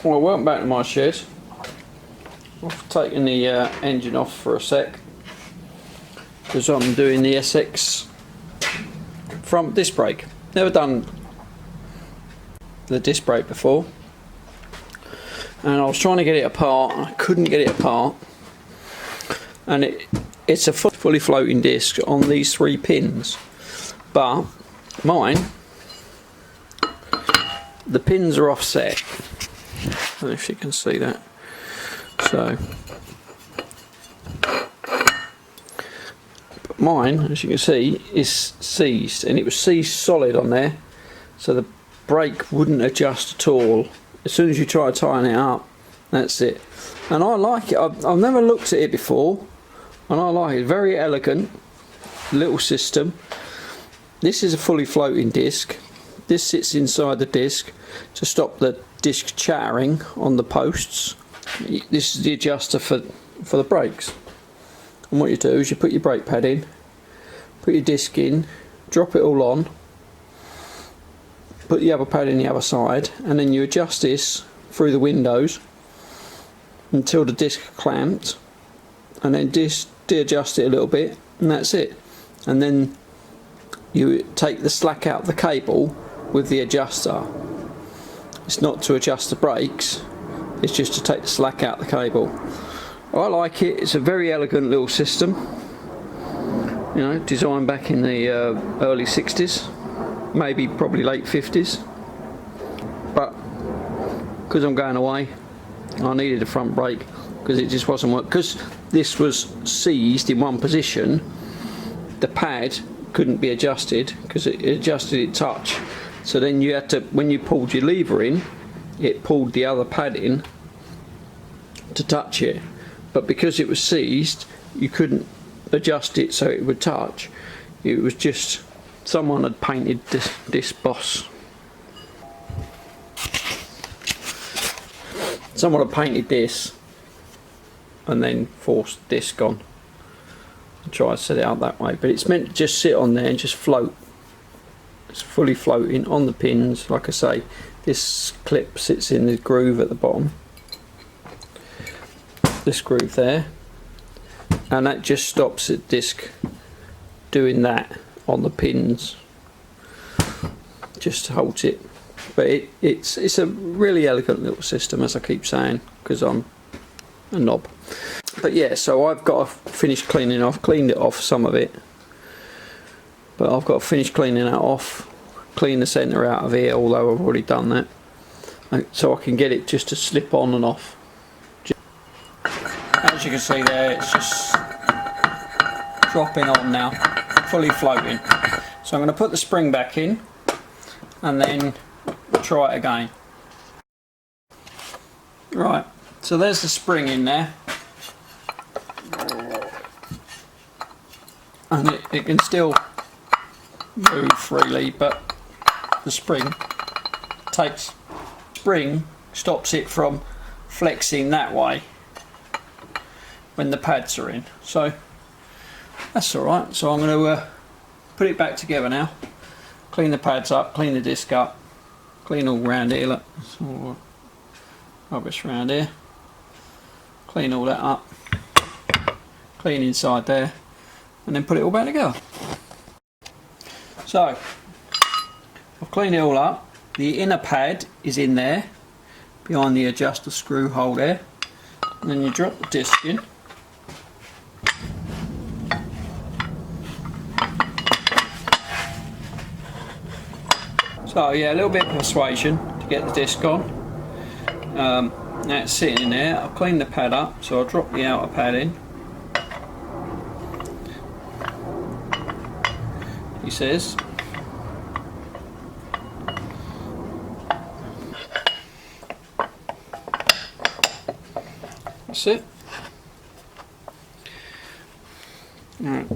Well, welcome back to my shed. I've taken the engine off for a sec because I'm doing the SX front disc brake. Never done the disc brake before, and I was trying to get it apart and I couldn't get it apart, and it's a fully floating disc on these 3 pins, but mine, the pins are offset. I don't know if you can see that. So but mine, as you can see, is seized, and it was seized solid on there, so the brake wouldn't adjust at all. As soon as you try tying it up, that's it. And I like it. I've never looked at it before, and I like it. Very elegant little system. This is a fully floating disc. This sits inside the disc to stop the disc chattering on the posts. This is the adjuster for the brakes. And what you do is you put your brake pad in, put your disc in, drop it all on, put the other pad in the other side, and then you adjust this through the windows until the disc clamped, and then de-adjust it a little bit, and that's it. And then you take the slack out of the cable with the adjuster. It's not to adjust the brakes, it's just to take the slack out of the cable. I like it. It's a very elegant little system, you know, designed back in the early 60s, maybe probably late 50s, but because I'm going away I needed a front brake because it just wasn't working. Because this was seized in one position, the pad couldn't be adjusted because it adjusted its touch. So then you had to, when you pulled your lever in, it pulled the other pad in to touch it. But because it was seized, you couldn't adjust it so it would touch. It was just, someone had painted this boss. Someone had painted this and then forced the disc on and try to set it up that way. But it's meant to just sit on there and just float. It's fully floating on the pins. Like I say, this clip sits in the groove at the bottom, this groove there, and that just stops the disc doing that on the pins, just holds it. But it's a really elegant little system, as I keep saying, because I'm a knob. But yeah, so I've got to finish cleaning off. Cleaned it off, some of it, but I've got to finish cleaning that off, clean the centre out of here, although I've already done that, so I can get it just to slip on and off. As you can see there, it's just dropping on now, fully floating. So I'm going to put the spring back in and then try it again. Right, so there's the spring in there, and it can still move freely, but the spring stops it from flexing that way when the pads are in. So that's alright. So I'm going to put it back together now, clean the pads up, clean the disc up, clean all round here, look, it's all rubbish around here, clean all that up, clean inside there, and then put it all back together. So I've cleaned it all up. The inner pad is in there behind the adjuster screw hole there, and then you drop the disc in. So yeah, a little bit of persuasion to get the disc on. Now it's sitting in there. I've cleaned the pad up, so I'll drop the outer pad in. He says. That's it. Right.